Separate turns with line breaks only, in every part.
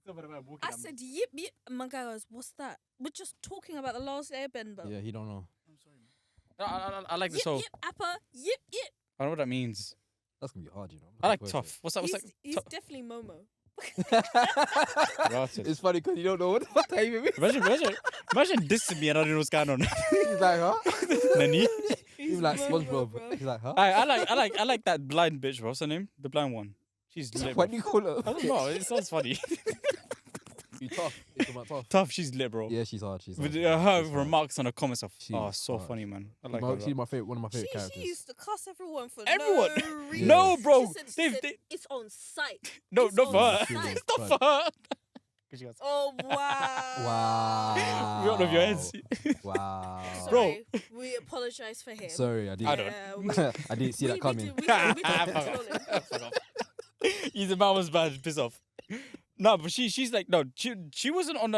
I said, yip, yip. And my guy goes, what's that? We're just talking about the Last Airbender.
Yeah, he don't know.
I'm sorry, man. I like this
Yip,
whole.
yip, appa, yip, yip.
I don't know what that means.
That's gonna be hard, you know.
I like tough. What's that? What's that?
He's definitely Momo.
It's funny because you don't know what the fuck that even means.
Imagine dissing me and I don't know what's going on.
He's like, huh?
Nani?
He's like
Momo,
SpongeBob.
bro.
He's like, huh?
I like that blind bitch, bro. What's her name? The blind one. She's lit.
What
Bro.
do you call her?
I don't know. It sounds funny.
You tough. It's about tough.
Tough. She's lit, bro.
Yeah, she's hard. She's
With
hard.
her
She's hard.
remarks on the comments of,
She's
so
hard.
funny, man. I like her. a lot.
She's my favorite. One of my favorite characters.
She used to cuss everyone for
Everyone.
no reason.
No, bro.
She said,
They-
it's on site.
No,
It's
not for
on
her.
site.
It's not for her. 'Cause she goes,
Oh, wow.
Wow.
we all of your heads.
Wow.
Sorry, we apologise for him.
Sorry, I
I
didn't.
don't.
I didn't see that coming.
We did
Fuck
control him.
Fuck off. He's a man was bad. Piss off. No, but she's like no. She wasn't on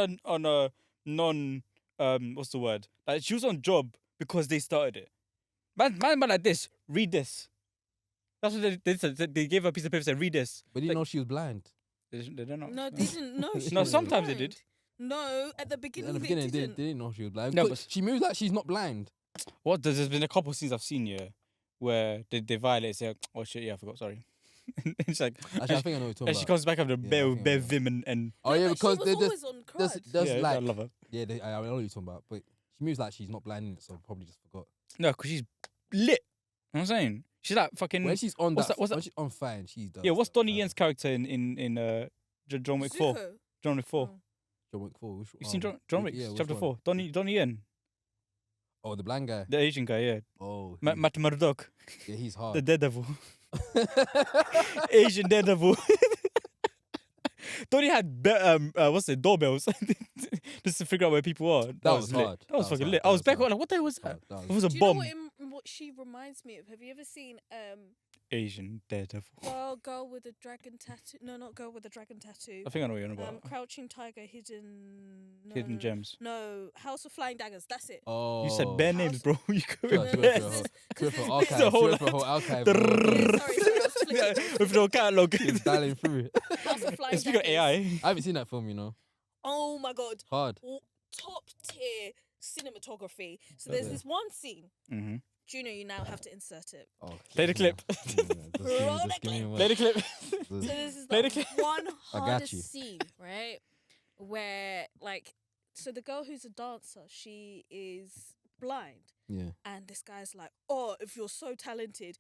a non what's the word? Like she was on job because they started it. Man like this. Read this. That's what they said. They gave her a piece of paper and said, read this.
But did you know she was blind?
They don't know.
No, they didn't know. She
No,
was
sometimes they
blind.
did.
No, at the beginning,
In the
they
beginning, they
didn't.
didn't know she was blind.
No,
But
but-
she moves like she's not blind.
What? There's been a couple of scenes I've seen where they violate. Say, oh shit, yeah, I forgot. Sorry. And it's like,
Actually, I think I know what you're talking
and she
about.
comes back after
I think
bare
I know.
vim and
Oh yeah,
but
because
she was
there's
always on crutch.
there's
yeah, I
like
love her.
yeah, I know what you're talking about. But she moves like she's not blind, in it, so probably just forgot.
No, because she's lit. You know what I'm saying? She's like fucking.
When she's on
what's
that,
that- what's
when
that-
she's on fire, and she does.
Yeah, what's
that
Donnie
fire.
Yen's character in John Wick 4?
Zuko.
John Wick 4.
Oh.
John Wick 4. Which,
You've seen John Wick
yeah, which
chapter
one?
4? Donnie Yen,
Oh, the blind guy.
the Asian guy, yeah.
Oh,
Matt Murdock,
yeah, he's
the
hard.
Daredevil, Asian Daredevil. Donnie had what's it, doorbells just to figure out where people are. That was lit.
hard.
That was fucking
hard.
lit. I was back like, what the hell was that?
Hard. That
It
was-
was a
Do you know
bomb.
what she reminds me of? Have you ever seen
Asian Daredevil.
girl with a dragon tattoo? No, not girl with a dragon tattoo.
I think I know what you're on about.
Crouching Tiger, Hidden. No,
Hidden Gems.
No, House of Flying Daggers. That's it.
Oh,
You said bare names, bro. You
She
could.
went
Yes.
for a whole-
This
she went for
is-
archive.
the
She
whole-
went for a whole archive.
Yeah, sorry, I was flicking.
With no catalog.
She's dialing through.
House of Flying
Speaking of
Daggers.
AI,
I haven't seen that film, you know.
Oh my god,
Hard.
top tier cinematography. So there's
Yeah.
this one scene.
mm-hmm.
Junior, you now have to insert it.
Oh,
Play the clip.
Just give me one.
play the clip.
So this is
Play the
the
clip.
one
I got
hardest
you.
scene, right? Where so the girl who's a dancer, she is blind,
Yeah.
and this guy's like, "Oh, if you're so talented,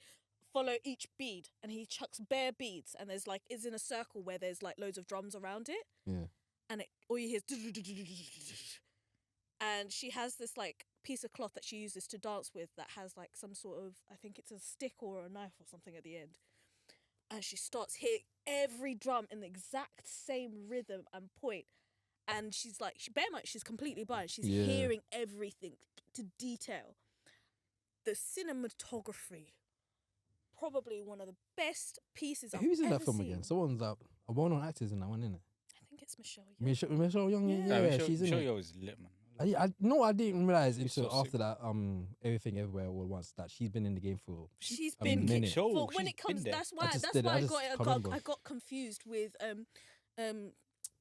follow each bead," and he chucks bare beads, and there's it's in a circle where there's loads of drums around it,
Yeah.
and all you hear is. And she has this piece of cloth that she uses to dance with that has some sort of, I think it's a stick or a knife or something at the end. And she starts hitting every drum in the exact same rhythm and point. And she's she's completely blind. She's
Yeah.
hearing everything to detail. The cinematography, probably one of the best pieces I've
Who's in
ever
that film
seen.
again? Someone's a well-known actors in that one, isn't it?
I think it's Michelle Yeoh.
Michelle Young.
Yeah.
Yeah, she's in
Show
it.
you always lit, man.
I didn't realize
She's
until
so sick.
after that Everything Everywhere All at Once that she's been in the game for.
She's
A
been
minute.
Show,
for when
she's
it comes.
been there.
That's why.
just
That's
did it.
why
I
I
just
got.
can't
I
remember.
got confused with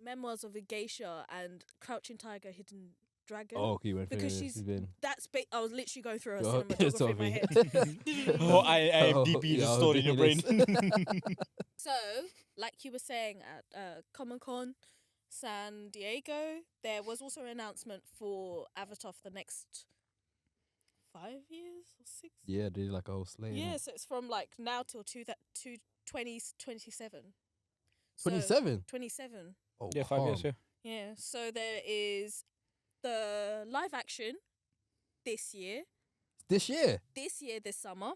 Memoirs of a Geisha and Crouching Tiger, Hidden Dragon.
Oh, okay, you went
Because
through it.
she's-
She's been.
I was literally going through her
Oh,
cinematography in my head.
Oh, IMDb
Oh,
just
yeah,
stored in your brain.
So, like you were saying at Comic Con San Diego, there was also an announcement for Avatar for the next 5 years or 6.
Yeah, they did like a whole slate.
Yeah, so it's from now till 2027.
27.
27.
Oh,
Yeah, 5 years,
calm.
yeah.
Yeah. So there is the live action this year.
This year,
This summer.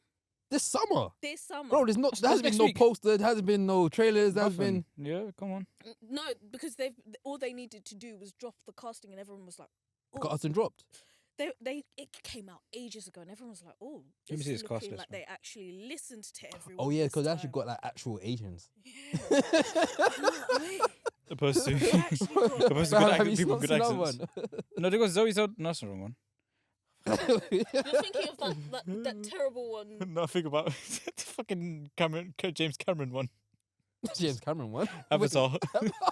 this summer,
This summer.
bro. There
That's
hasn't been
next
no
week.
poster. There hasn't been no trailers. There hasn't been.
Nothing. Yeah, come on.
No, because all they needed to do was drop the casting, and everyone was like, "Oh."
Casting dropped.
It came out ages ago, and everyone was like, "Oh,
Let me
this
see
is
this cast
looking
list,
like
man.
they actually listened to everyone."
Oh yeah,
this
because they actually
time."
got actual Asians.
Yeah. No way.
Opposed to.
They actually got-
Opposed to
Fam,
good
have you
people
not
with
seen
good
that
accents. No, they got Zoe Zod. No, that's the wrong one.
You're thinking of that terrible one.
No, think about the fucking James Cameron one.
James Cameron one.
Avatar.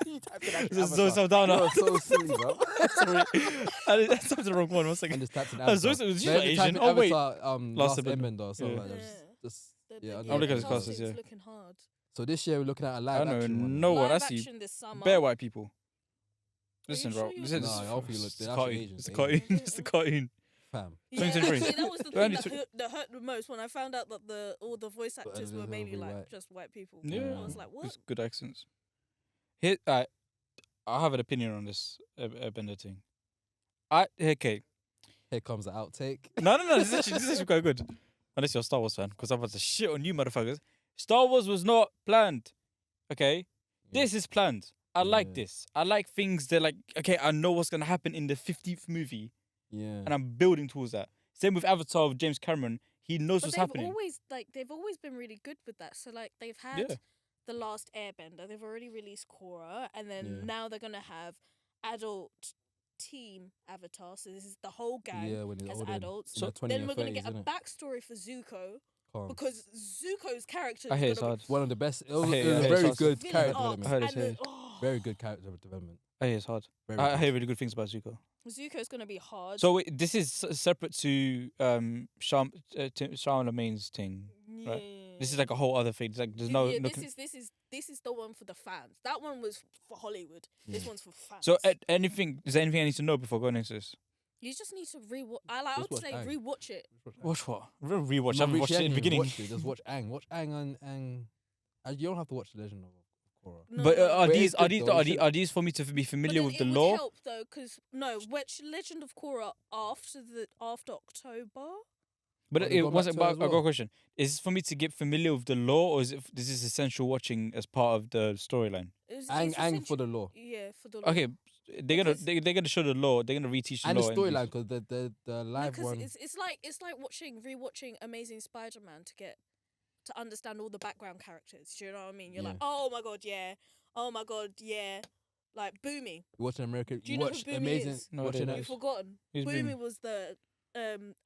You typed in
This is
Avatar.
Zoe Saldana.
You're so silly, bro.
Sorry, I typed the wrong one. 1
And
second.
just typed in
Oh, Zoe,
Avatar.
she's
No,
not
if you type
Asian.
in
Oh wait.
Avatar,
Last
Last
Airbender.
Airbender or something
Yeah.
like that. Just
The,
yeah, I
I'm
know
looking at
what
the
it
cast,
is.
yeah.
looking hard.
So this year we're looking at a
I
live
don't
action one.
know what I
Live
see.
action this summer.
Bare white people.
Are you
Listen,
sure
bro.
you're
This
not-
is
Nah, I hope you look-
it's
they're
a
actually
cartoon.
Asians,
It's a
Asians.
cartoon. It's a cartoon.
Fam.
Yeah,
2023.
actually, that was the
They're
thing
only
that hurt the most when I found out that all the voice actors were
they're
mainly
all
like
white.
just white people.
Yeah.
I was like, what?
It's good accents. Here, I have an opinion on this Airbender thing. Okay.
Here comes the outtake.
No. This is actually quite good. Unless you're a Star Wars fan, because I'm about to shit on you, motherfuckers. Star Wars was not planned. Okay, this is planned. I like
Yeah.
this. I like things that like. Okay, I know what's gonna happen in the 50th movie,
Yeah.
and I'm building towards that. Same with Avatar with James Cameron. He knows
But
what's
they've
happening.
always they've always been really good with that. So like they've had
Yeah.
the Last Airbender. They've already released Korra, and then
Yeah.
now they're gonna have adult team Avatar. So this is the whole gang
Yeah, when he's
as
older.
adults.
in their 20s
Then
and
we're gonna
30s,
get a
innit?
backstory for Zuko
Calm.
because Zuko's character
I
is
hear it's
gonna
hard.
One of the best. It was,
I
it
hear
was a
it's
very
hard.
good
be
character
villain arcs,
I heard
development.
it's
and then,
hard.
oh,
Very good character development.
I hear it's hard.
Very
I
good.
hear really good things about Zuko.
Zuko's gonna be hard.
So wait, this is separate to Charlemagne's thing. right. This is like a whole other thing. It's like there's no.
Yeah,
no
this is the one for the fans. That one was for Hollywood. This
Yeah.
one's for fans.
so anything? Is there anything I need to know before going into this?
you just need to rewatch. I
Just
would
watch
say
Aang.
rewatch it.
Watch what? Rewatch. I
No,
haven't watched it in the beginning.
Watch it. Just watch Aang. Watch Aang and you don't have to watch the Legend of Korra.
No,
But
no,
are
But
these
it's
are
good
these
though,
are
you
these,
should-
are these for me to be
But
familiar
then
with the
it
law?
would help though, because watch Legend of Korra after October.
But
Oh, they've gone
once
back to it
but
as
I got a
well.
question: is this for me to get familiar with the law, or is this is essential watching as part of the storyline?
Aang for the law
Yeah, for the
Okay, they're gonna
Because-
they're gonna show the law. They're gonna reteach the
and the
law.
storyline because the live
because
one.
it's like rewatching Amazing Spider-Man to understand all the background characters. Do you know what I mean? You're like,
Yeah.
oh my god, yeah, like Boomy.
Watching American.
Do you know who
watch
Boomy
amazing.
is?
No, I
watching
don't know.
that-
You've forgotten.
Who's
Boomy
Boomy?
was the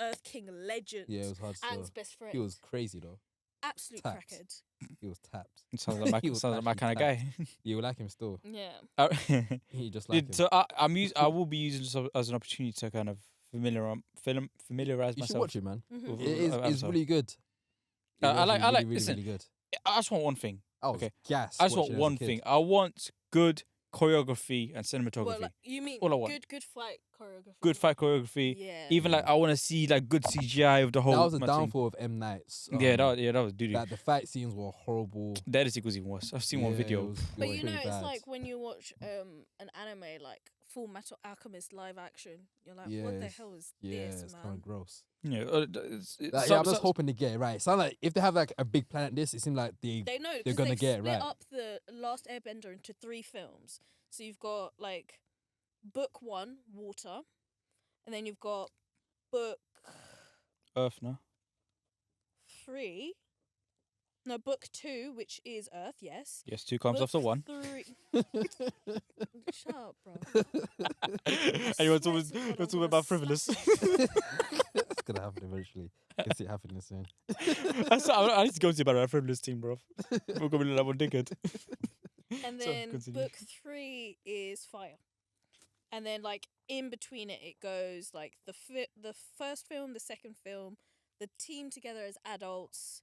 Earth King legend.
Yeah, it was hard.
Aang's
So.
best friend.
He was crazy though.
absolute
tapped.
crackhead.
He was tapped.
Sounds like my
He was
sounds like my
actually
kind of guy.
You like him still.
Yeah.
He just like
Dude,
him.
so I will be using this as an opportunity to kind of familiarize
You should
myself.
watch it, man.
Mhm.
With-
It is. It's
Avatar.
really good.
I
It's
like-
actually
I like-
really,
listen,
really good.
I just want one thing.
I was
okay.
gassed
I just want
watching it as a
one
kid.
thing. I want good choreography and cinematography.
Well, like, you mean
All I want.
good fight choreography?
Good fight choreography.
Yeah.
Even like I want to see like good CGI of the whole.
That was the
thing.
downfall of M Night's.
Yeah, that was doo-doo.
Like the fight scenes were horrible.
The editing was even worse. I've seen one
Yeah,
video.
it was
But you know,
pretty
it's
bad.
like when you watch an anime like Full Metal Alchemist live action, you're like,
Yeah,
what the
it's-
hell is
Yeah,
this,
it's kind
man?
of gross.
Yeah,
Like, yeah, I'm just hoping to get it right. It sounds like if they have like a big plan at this, it seems like
They know
they're
'cause
gonna
they've
get it
split
right.
up the Last Airbender into 3 films. So you've got like book 1, water, and then you've got book
Earth, no.
3. No, book 2, which is Earth. Yes.
Yes, 2 comes
Book
after 1.
3. Shut up, bro.
And you want
swear to God, I'm
talking
gonna
about
slap
frivolous.
it's gonna happen eventually. I can see it happening soon.
I need to go to about that frivolous team, bro. We're gonna be level dickhead.
And
So,
then
continue.
book 3 is fire. And then like in between it goes like the first film, the second film, the team together as adults,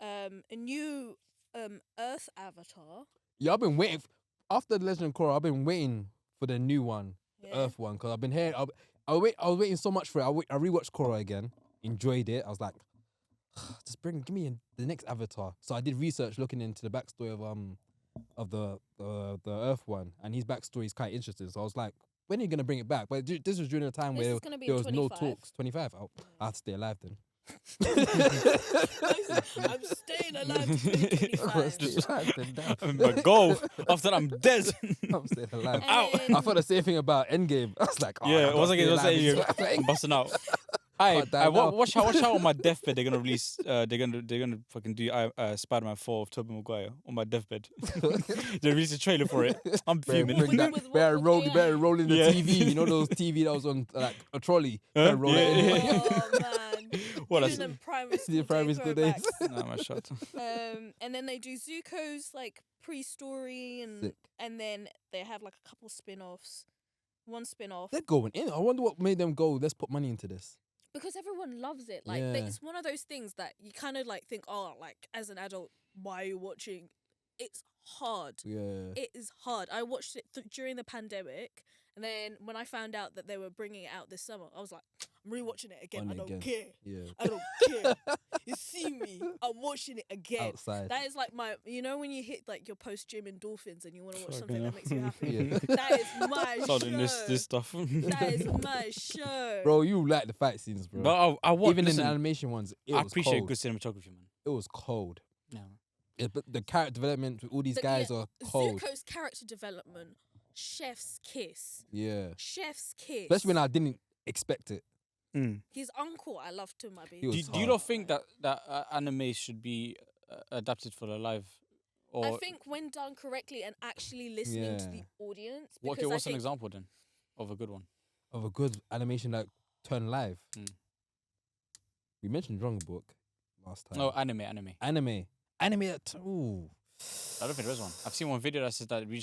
a new Earth Avatar.
Yeah, I've been waiting after the Legend of Korra. I've been waiting for the new one, the
Yeah.
Earth one, because I've been hearing. I was waiting so much for it. I rewatched Korra again, enjoyed it. I was like, just give me the next Avatar. So I did research looking into the backstory of the Earth one, and his backstory is quite interesting. So I was like, when are you gonna bring it back? But this was during a time
This
where
is gonna be
there
in
was no
25.
talks. 25. I have to stay alive then.
I'm staying alive to
I'm gonna
25.
stay alive then. Damn.
I'm gonna go after I'm dead.
I'm staying alive.
And
I thought the same thing about Endgame. I was like, oh,
Yeah,
I
what's
gotta
like
stay
you
alive until-
I'm busting out. Aye,
Can't die now.
watch how on my deathbed they're gonna release. They're gonna fucking do Spider-Man 4 of Tobey Maguire on my deathbed. They released a trailer for it. I'm fuming.
Bring that,
With what-
better
with
roll,
AI?
better roll in the
Yeah.
TV. You know those TV that was on like a trolley.
Huh?
Better roll
Yeah,
it in.
yeah.
Oh man.
What
Even
that's
in primary school,
Your primary school days.
nah, my shot.
And then they do Zuko's like pre-story,
Sick.
and then they have like a couple spin-offs. One spin-off
They're going in. I wonder what made them go. Let's put money into this.
because everyone loves it. Like
Yeah.
it's one of those things that you kind of like think, oh, like as an adult, why are you watching? It's hard.
Yeah.
It is hard. I watched it during the pandemic, and then when I found out that they were bringing it out this summer, I was like, I'm rewatching it again.
On
I
it
don't
again.
care.
Yeah.
I don't care. You see me? I'm watching it again.
Outside.
That is like my, you know, when you hit like your post-gym endorphins and you want to watch
Fucking
something
hell.
that makes you happy.
Yeah.
That is my
Starting
show.
this stuff.
That is my show.
Bro, you like the fight scenes, bro.
But I want.
Even
Listen,
in the animation ones, it
I
was
appreciate
cold.
good cinematography, man.
It was cold.
Yeah.
Yeah, but the character development with all these guys are cold.
Zuko's character development, chef's kiss.
Yeah.
Chef's kiss.
Especially when I didn't expect it.
His uncle, I loved him, my
He
baby.
was
Do you
hard.
not think that anime should be adapted for the live? Or
I think when done correctly and actually listening to
Yeah.
the audience.
what?
because I
What's an
think-
example then of a good one?
Of a good animation that turned live.
Mm.
We mentioned Jungle Book last time.
No, anime.
Anime that ooh.
I don't think there is one. I've seen one video that says that they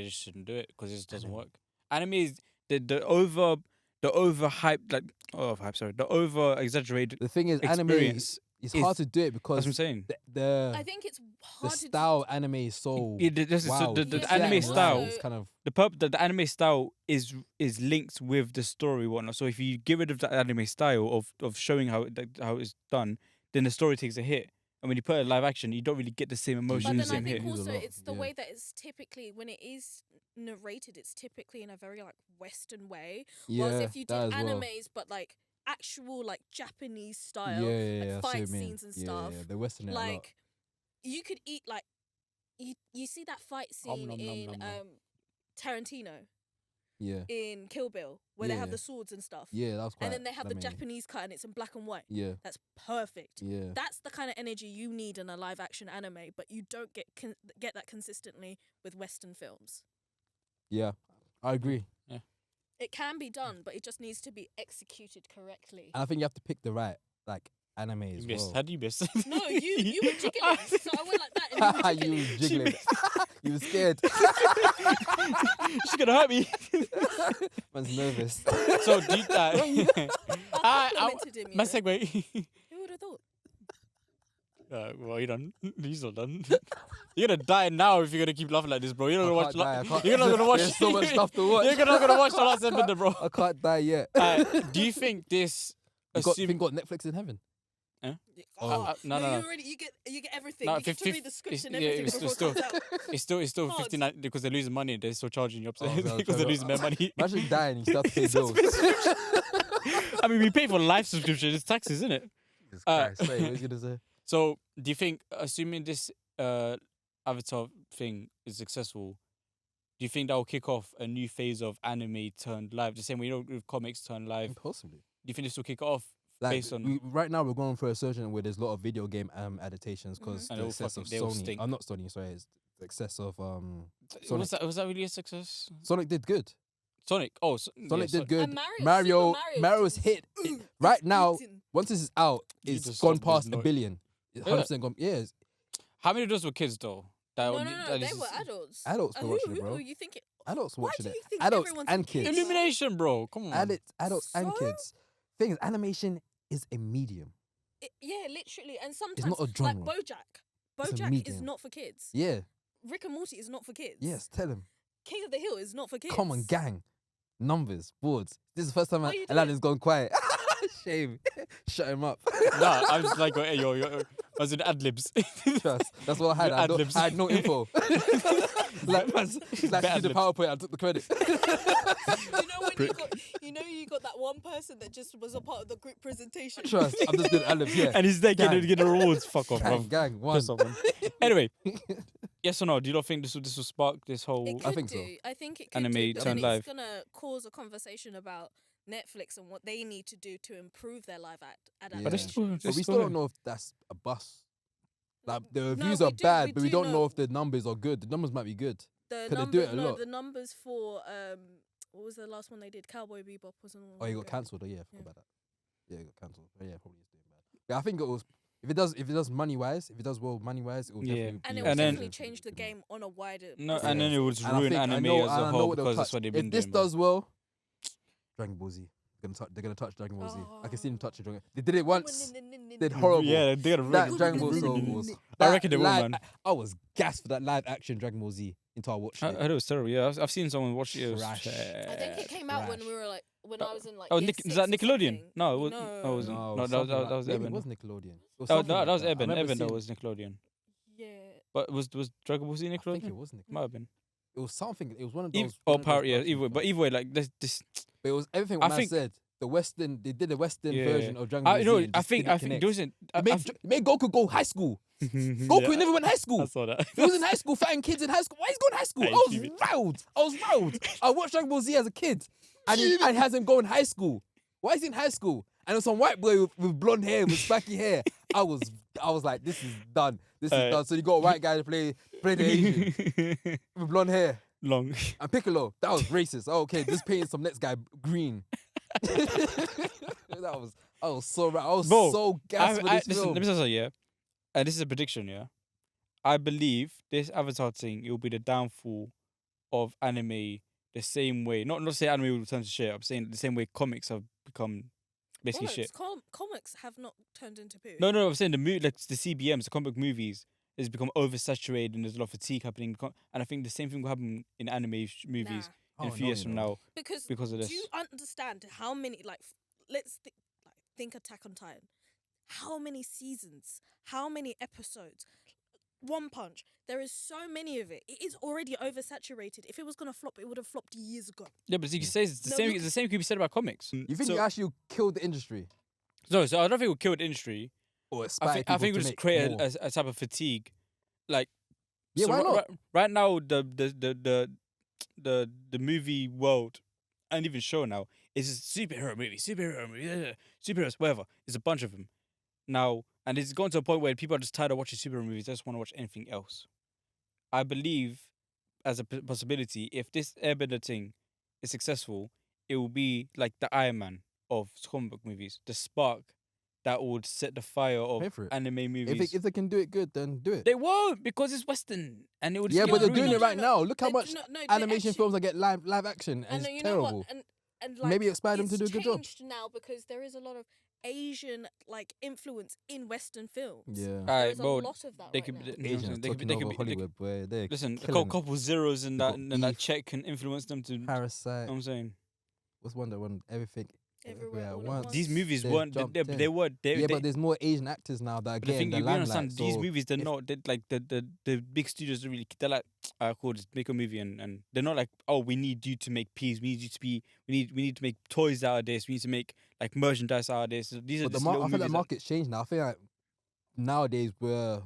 just shouldn't do it because it just doesn't work. Anime is the over hyped the over exaggerated
The thing is, anime
experience.
it's
is-
hard to do it
That's
because
what I'm saying.
I think it's
the
hard
style anime is so
This is
wow.
the
Yeah,
anime
and
style.
also-
is kind of
The anime style is linked with the story whatnot. So if you get rid of the anime style of showing how it's done, then the story takes a hit. And when you put it in live action, you don't really get the same emotion,
But
the
then I
same
think
hit.
Use a
also
lot,
it's the
yeah.
way that it's typically, when it is narrated, it's typically in a very like Western way.
yeah.
Whereas if you did
that as well.
animes, but like actual like Japanese
Yeah,
style,
yeah,
like
yeah, I see what
fight
you mean.
scenes and
Yeah,
stuff,
yeah, the Western it a lot.
like you could eat like you see that fight scene
nom, nom,
in
nom, nom.
Tarantino
Yeah,
in Kill Bill where they have
Yeah.
the swords and stuff.
yeah, that was quite.
And then they have the
amazing.
Japanese cut and it's in black and white.
Yeah,
That's perfect.
yeah.
That's the kind of energy you need in a live action anime, but you don't get that consistently with Western films.
Yeah, I agree.
It can be done, but it just needs to be executed correctly.
And I think you have to pick the right like anime as
You missed.
well.
How do you miss?
No, you were jiggling, so I went like that, and you were
you
jiggling.
was jiggling. you was scared.
She's gonna hurt me.
Man's nervous.
So do you
I complimented him.
my
You know?
segue.
Who would have thought?
Well, you done. He's not done. You're gonna die now if you're gonna keep laughing like this, bro. You're not gonna watch. You're not gonna watch.
There's so much stuff to watch.
You're not gonna watch the Last Airbender, bro.
I can't die yet.
Do you think this?
You got Netflix in heaven?
Oh,
no.
You already you get everything.
No,
you get to read the script and
yeah,
everything
it's
before
still-
it comes out.
It's still
Hard.
59 because they're losing money. They're still charging you up
Oh, no,
because they're losing their money.
Imagine dying and you still have to pay bills.
I mean, we pay for life subscription. It's taxes, isn't it?
Jesus Christ, wait, what was you gonna say?
So, do you think, assuming this Avatar thing is successful, do you think that will kick off a new phase of anime turned live? The same way, with comics turned live. Do
Possibly.
you think this will kick off?
Like,
Based on-
right now, we're going for a surgeon where there's a lot of video game adaptations because
And
the
they all
excess of
fucking- they all
Sony.
stink.
I'm not Sony, sorry. It's the excess of Sonic.
Was that really a success?
Sonic did good.
Sonic. Oh,
Sonic did good.
And
Mario,
Super
Mario's
just-
hit.
Mm,
Right
it's
now,
beaten.
once this is out,
You
it's
just
gone
saw
past
there's
a billion. It's 100% gone. Yeah, it's
How many of those were kids though?
No, they were adults.
adults were watching it,
Who
bro.
you think it?
Adults were
Why
watching
do
it.
you think
Adults
everyone's
and
a kid?
kids.
Illumination, bro. Come on.
Adults and
So?
kids. Thing is, animation is a medium.
Yeah, literally. And sometimes,
not a genre.
like BoJack.
It's a
BoJack is
medium.
not for kids.
Yeah.
Rick and Morty is not for kids.
Yes. Tell him.
King of the Hill is not for kids.
Come on, gang. Numbers, boards. This is the first time
What are you
Aladdin's gone quiet. Shame. Shut him up.
Nah, I'm just like, hey, yo, I was in ad libs.
Trust. That's what I had. I
Ad-libs.
had no info. like, man, like
Bad
she did the
ad-libs.
PowerPoint. I took the credit.
You got that one person that just was a part of the group presentation.
Trust. I'm just doing ad-libs, yeah.
And he's there
Gang.
getting rewards. Fuck off, bro.
Gang. One.
Piss off, man. Anyway, yes or no? Do you not think this will spark this whole?
It could
I think so.
do. I think it could
Anime
do, but
turned
then
live.
it's gonna cause a conversation about Netflix and what they need to do to improve their live adaptation.
But it's
But we still don't know if that's a bust. Like the
No,
reviews
we
are
do-
bad,
we
but we
do
don't know
know.
if the numbers are good. The numbers might be good.
The
Could they
numbers,
do it a
no,
lot?
the numbers for what was the last one they did? Cowboy Bebop wasn't.
Oh, he got cancelled. Oh yeah, I forgot
Yeah.
about that. Yeah, he got cancelled. Oh, yeah, probably is doing bad. Yeah, I think it was. If it does money wise, it will
Yeah.
definitely.
And
be
it
And
will
on
then-
definitely
the-
change the game on a wider.
No,
Yeah.
and then it would
And I
ruin
think-
anime
know-
as
and
a
I know
whole
what they'll
because
touch.
that's what they've been
If this
doing. bro.
does well, Dragon Ball Z. They're gonna touch Dragon Ball Z. I can see them
Oh.
touch it. They did it once. Did horrible.
Yeah, they gotta
That
ruin it.
Dragon Ball
Ruin
Soul
it.
was.
I
that
reckon they will,
live-
man.
I was gassed for that live action Dragon Ball Z until I watched
I
it.
heard it was terrible. Yeah, I've seen someone watch it. It was
Trash.
I think it came out when
Trash.
we were like when I was in like.
Oh,
year
is that
6 or
Nickelodeon?
something.
No, it was. No, it wasn't.
No,
No, that
something
was
like- maybe
Airbender.
it was Nickelodeon. It was
That
something
was
like
Airbender.
I remember
Airbender
seeing-
was Nickelodeon.
Yeah.
But was Dragon Ball Z
I think
Nickelodeon?
it was Nickelodeon.
Might have been.
It was something. It was one of those.
Oh,
one of those
power. Yeah,
cartoon
either way. But
things.
either way, like this.
But it was everything
I
what man
think-
said. The Western, they did a Western
Yeah.
version of Dragon Ball
I
Z.
know.
and
I
just
think.
didn't
I think
connect.
there wasn't.
It made Goku go high school. Goku never went high school.
I saw that.
He was in high school fighting kids in high school. Why is he going to high school?
Hey,
I was
stupid.
riled. I watched Dragon Ball Z as a kid, and he hasn't gone high school. Why is he in high school? And there's some white boy with blonde hair, with spiky hair. I was like, this is done. This is done. So you got a white guy to play the Asian with blonde hair.
Long.
And Piccolo, that was racist. Oh, okay, just painting some next guy green. I was so right. I was
Bro,
so gassed with this
listen,
film.
let me say something, yeah. And this is a prediction, yeah. I believe this Avatar thing, it will be the downfall of anime the same way. Not say anime will turn to shit. I'm saying the same way comics have become basically shit.
Comics have not turned into poo.
No. I'm saying like the CBMs, the comic movies, has become oversaturated and there's a lot of fatigue happening. And I think the same thing will happen in anime movies in a few years from now because of this.
Do you understand how many let's think Attack on Titan? How many seasons? How many episodes? One Punch. There is so many of it. It is already oversaturated. If it was gonna flop, it would have flopped years ago.
Yeah, but you can say it's the
No,
same.
look-
It's the same could be said about comics.
You think
so,
you actually killed the industry?
so I don't think it will kill the industry.
Or
I think it will just create a type of fatigue. Like,
Yeah, why not?
Right now, the movie world, and even show now, is just superhero movie, superheroes, whatever. It's a bunch of them now, and it's gone to a point where people are just tired of watching superhero movies. They just want to watch anything else. I believe, as a possibility, if this Airbender thing is successful, it will be like the Iron Man of comic book movies, the spark that would set the fire of
Pay for it.
anime movies.
If they can do it good, then do it.
They won't because it's Western and it would.
Yeah,
just
but
get
they're doing
ruined.
it right now. Look how
They-
much
no, they
animation
actually-
films that get live action, and
And
it's
you know
terrible.
what? And like,
Maybe inspire them to
it's
do a good job.
changed now because there is a lot of Asian influence in Western films.
Yeah.
There's a
bro,
lot of that
they
right
could
now.
be.
Asians
They could be.
taking
They could
over
be.
Hollywood, boy. They're
Listen, a
killing it.
couple zeros in
They
that
got
and that
beef.
check can influence them to. You know
Parasite.
what I'm saying?
What's one that one? Everything.
Everywhere
at
all at
once.
once.
These movies
They
weren't.
jumped
They
in.
were.
Yeah, but there's more Asian actors now that are
But the
getting
thing
the
you
limelight.
understand, these
so
movies, they're
if-
not like the big studios. Don't really. They're like, cool, just make a movie, and they're not like, oh, we need you to make peas. We need you to be. We need to make toys out of this. We need to make like merchandise out of this. These are
But
just
I
little
feel like
movies.
the market's changed now. I feel like nowadays we're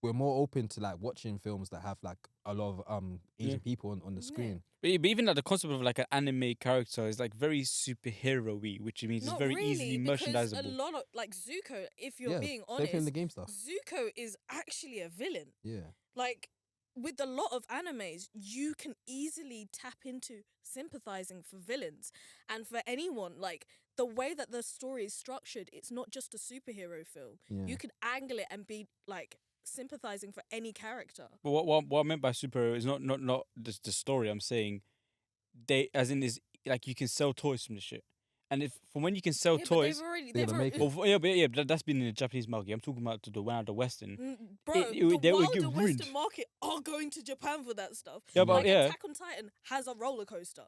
more open to like watching films that have like a lot of Asian
Yeah.
people on the screen.
But even like the concept of like an anime character is like very superhero-y, which means
Not
it's very
really,
easily
because
merchandisable.
a lot of Zuko, if you're
Yeah,
being
same thing in
honest,
the game stuff.
Zuko is actually a villain.
Yeah.
Like with a lot of animes, you can easily tap into sympathizing for villains. And for anyone, like the way that the story is structured, it's not just a superhero film.
Yeah.
You can angle it and be like sympathizing for any character.
But what I meant by superhero is not just the story. I'm saying they as in is like you can sell toys from the shit. And if from when you can sell
Yeah, but
toys,
they've already,
They're
they've
gonna
already,
make it.
yeah, that's been in the Japanese market. I'm talking about the one out of the Western.
Bro,
they
the
would get
wilder
ruined.
Western market are going to Japan for that stuff.
Yeah, but
like
yeah.
Attack on Titan has a roller coaster.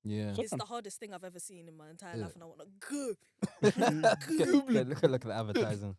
Yeah.
It's the hardest thing I've ever seen in my entire
Yeah.
life, and I want to go.
look at the advertising.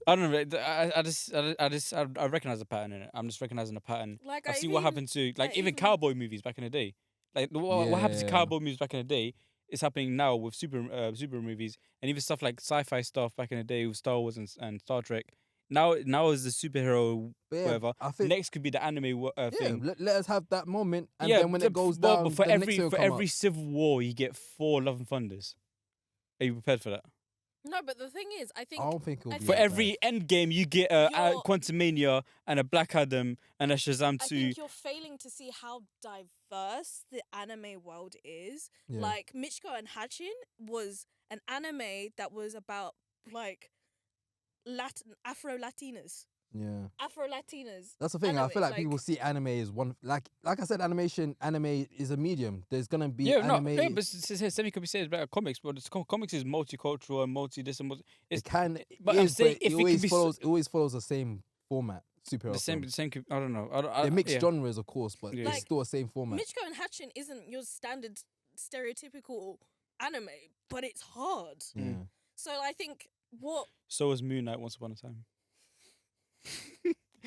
I don't know. I recognize a pattern in it. I'm just recognizing a pattern.
Like
I've seen what happened to like even
even-
cowboy movies back in the day. Like what happened to
Yeah.
cowboy movies back in the day is happening now with super movies and even stuff like sci-fi stuff back in the day with Star Wars and Star Trek. Now is the superhero
But yeah,
whatever.
I think
Next could be the anime
yeah,
thing.
let us have that moment, and then when it goes
well,
down,
but for
the next thing
every
will
for
come
every
up.
civil war, you get 4 Love and Thunders. Are you prepared for that?
No, but the thing is, I think
I don't think it'll
I
be
For
that
every
bad.
end game, you get a
You're-
Quantumania and a Black Adam and a Shazam
I
2.
think you're failing to see how diverse the anime world is.
Yeah.
Like Michiko and Hatchin was an anime that was about like Afro Latinas.
Yeah.
Afro Latinas.
That's the thing. I
Anime,
feel like people see anime as one. Like I said, anime is a medium. There's gonna be anime.
no, but semi could be said about comics, but comics is multicultural and multi-disciplinary.
It can.
But
it
I'm
is,
saying
but
if
it
it
always
can be
follows. It always follows the same format. Superhero
the same,
films.
I don't know.
They mix
yeah.
genres, of course, but
Yeah.
it's still the same format.
Michiko and Hatchin isn't your standard stereotypical anime, but it's hard.
Yeah.
So I think what
So was Moon Knight once upon a time.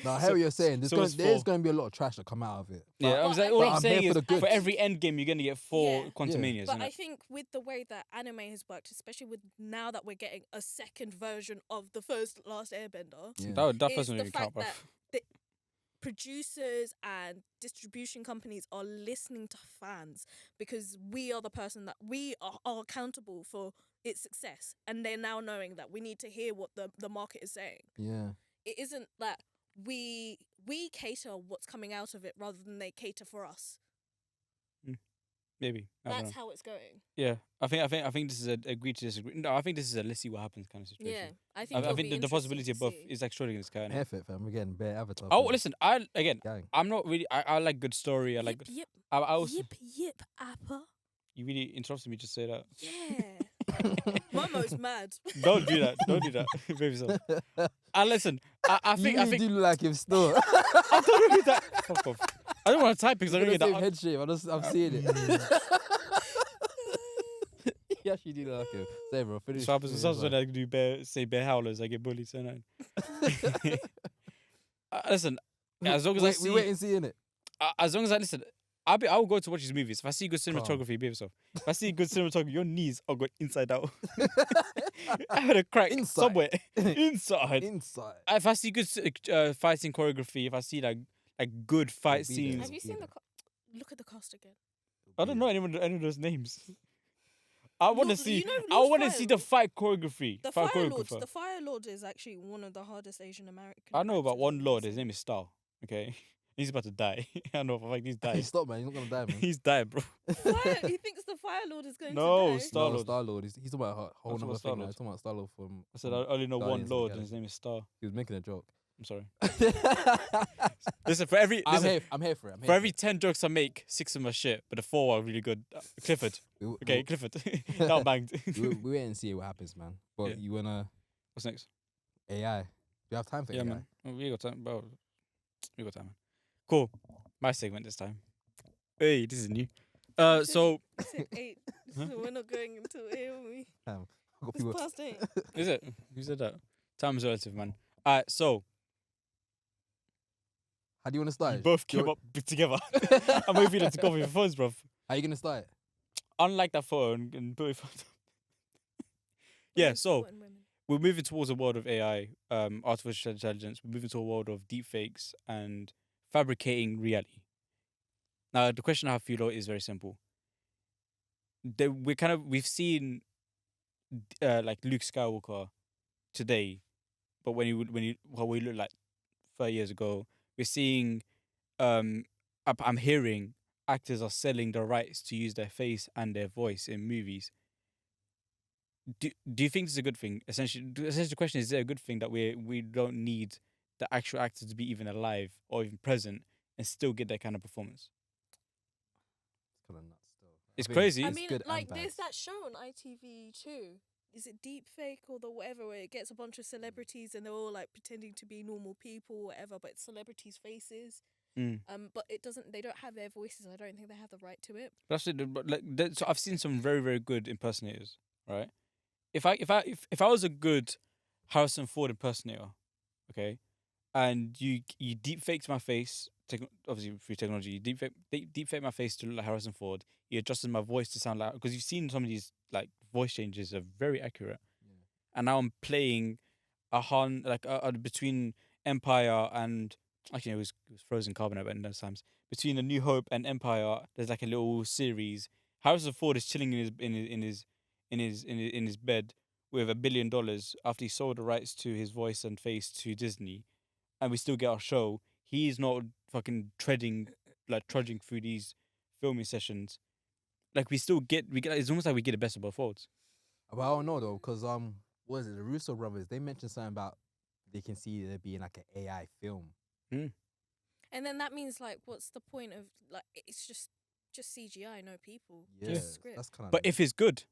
Now, I hear what you're saying. There's
it's
going to be a lot of trash that come out of it.
Yeah,
But
I was like,
I
all
think-
I'm
I'm
saying
here
is
for the good.
for every end game, you're gonna get 4
Yeah.
Quantumanias.
But
innit?
I think with the way that anime has worked, especially with now that we're getting a second version of the first Last Airbender,
Yeah.
that
is
first one
the
didn't count,
fact
bro.
that the producers and distribution companies are listening to fans because we are the person that we are accountable for its success, and they're now knowing that we need to hear what the market is saying.
Yeah.
It isn't that we cater what's coming out of it rather than they cater for us.
Maybe I don't
That's
know.
how it's going.
Yeah, I think this is a agree to disagree. No, I think this is a let's see what happens kind of situation.
Yeah, I think.
I
it'll
think
be
the possibility
interesting
above
to see.
is like Schrodinger's cat.
I'm
innit?
here for it, fam. Again, bare Avatar.
Oh,
fam.
listen,
Gang.
I'm not really. I like good story. I like.
Yip,
I also.
yip, apple.
You really interrupted me. Just say that.
Yeah. Momo's mad.
Don't do that. Don't do that. Baby yourself. And listen, I
You
think.
really
I think.
do look like him still.
I don't do that. Fuck off. I don't want to type because I don't
Look
get
at the
that.
same head shape. I'm seeing it. You actually do look like him. Say, bro. Finish.
So happens
finish,
when
bro.
I do say bear howlers, I get bullied. So no. Listen, as long as I see,
we wait and see in it.
as long as I listen, I will go to watch these movies. If I see good cinematography, behave yourself. If I see good cinematography, your knees are going inside out. I had a crack
Inside.
somewhere inside.
Inside.
If I see good fighting choreography, if I see like good fight
It'll be there.
scenes,
Have you
be
seen
there.
look at the cast again?
I don't know any of those names. I want to
Lord-
see.
you know
I
Lord
want to
Fire
see the
Lord?
fight choreography.
The
fight
Fire Lord.
choreographer.
The Fire Lord is actually one of the hardest Asian American.
I know about
actors
one
I've
lord.
ever
His
seen.
name is Star. Okay, he's about to die. I know for a fact he's
Hey,
dying.
stop, man. He's not gonna die, man.
He's dying, bro.
He thinks the Fire Lord is going
No,
to die.
Star Lord.
Star Lord. He's talking about a whole
talking
nother
about
thing.
Star-Lord.
He's talking about Star Lord from.
I said I only know one
Guardians of the
lord, and his
Galaxy.
name is Star.
He was making a joke.
I'm sorry. Listen, for every
I'm
listen,
here. I'm here for it. I'm here
for every 10 jokes I make, 6 of them are shit, but the 4 are really good. Clifford. Okay, Clifford. That banged.
we wait and see what happens, man. But
Yeah.
you wanna
What's next?
AI? Do you have time for
Yeah,
AI?
man. Oh, we got time. Bro. We got time, man. Cool. My segment this time. Hey, this is new. So
I said 8. So we're not going until 8, are we?
I've got
It's
people.
past 8.
is it? Who said that? Time is relative, man. Alright, so
How do you want to start?
you
it?
both
Do you
came
want-
up together. I'm waiting for you to go with your phones, bro.
How you gonna start? it?
Unlike that photo and put your phone down. Yeah, so we're moving towards a world of AI, artificial intelligence. We're moving to a world of deepfakes and fabricating reality. Now, the question I have for you, though, is very simple. We've seen like Luke Skywalker today, but what we looked like 30 years ago, we're seeing. I'm hearing actors are selling the rights to use their face and their voice in movies. Do you think this is a good thing? Essentially, the question is it a good thing that we don't need the actual actors to be even alive or even present and still get that kind of performance?
It's kind of nuts still.
It's
think
crazy.
I
it's
mean,
good and
like,
bad.
there's that show on ITV too. Is it Deepfake or the whatever, where it gets a bunch of celebrities and they're all like pretending to be normal people, whatever, but it's celebrities' faces.
Mm.
But it doesn't. They don't have their voices. I don't think they have the right to it.
That's it. But like, so I've seen some very, very good impersonators, right? If I was a good Harrison Ford impersonator, okay, and you deep faked my face, obviously through technology, you deep fake my face to look like Harrison Ford. You adjusted my voice to sound like, because you've seen some of these like voice changes are very accurate, and now I'm playing a Han like between Empire and actually it was Frozen Carbonite at those times, between A New Hope and Empire. There's like a little series. Harrison Ford is chilling in his bed with $1 billion after he sold the rights to his voice and face to Disney, and we still get our show. He's not fucking trudging through these filming sessions. Like we get it's almost like we get the best of both worlds.
But I don't know though, because what is it? The Russo brothers, they mentioned something about they can see there being like an AI film.
And then that means like, what's the point of like? It's just CGI, no people.
Yeah,
Just script.
that's kind of.
But if it's good,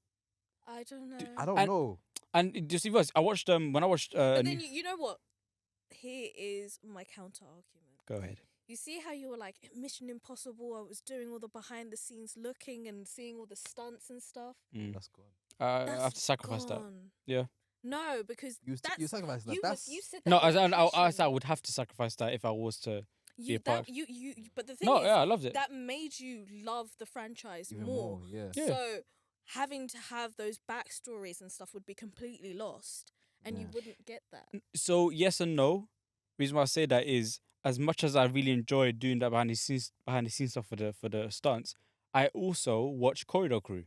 I don't know.
I don't
and-
know.
and just even I watched when I watched.
But then you know what? Here is my counter argument.
Go ahead.
You see how you were like Mission Impossible? I was doing all the behind the scenes looking and seeing all the stunts and stuff.
That's gone.
I
That's
have to sacrifice that.
gone.
Yeah.
No, because that's
You sacrifice that.
you,
That's
you said that.
No,
with
I
passion.
would have to sacrifice that if I was to. be a
that,
part.
you. But the thing
No,
is,
yeah, I loved it.
that made you love the franchise
even
more.
more. Yeah.
Yeah.
So having to have those backstories and stuff would be completely lost, and you
Yeah.
wouldn't get that.
So yes and no. Reason why I say that is, as much as I really enjoyed doing that behind the scenes stuff for the stunts, I also watch Corridor Crew.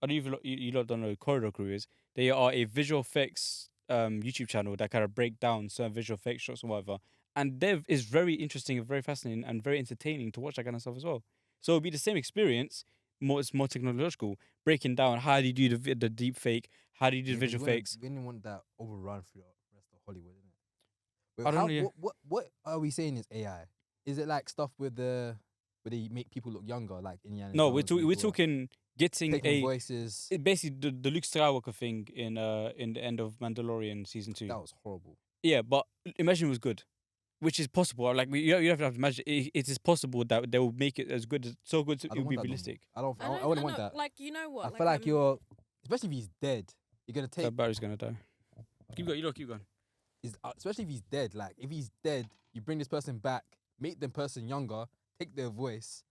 I don't even you lot don't know who Corridor Crew is. They are a visual effects YouTube channel that kind of break down certain visual effects shots and whatever. And Dev is very interesting and very fascinating and very entertaining to watch that kind of stuff as well. So it'll be the same experience. It's more technological, breaking down how do you do the deep fake, how do you do the
Yeah, but
visual
we
fakes.
didn't want that overrun through the rest of Hollywood, isn't it?
I don't know, yeah.
What are we saying is AI? Is it like stuff with the where they make people look younger, like Indiana
No,
Jones,
we're
people
talking getting
taking
a
voices?
basically the Luke Skywalker thing in the end of Mandalorian season 2.
That was horrible.
Yeah, but imagine it was good, which is possible. Like you have to imagine it is possible that they will make it as good as so good
I
it
don't
will
want
be
that no more.
realistic.
I wouldn't want that.
Like you know what?
I feel like you're, especially if he's dead, you're gonna take.
That Barry's gonna die. Keep going. Keep going.
Especially if he's dead. Like if he's dead, you bring this person back, make the person younger, take their voice.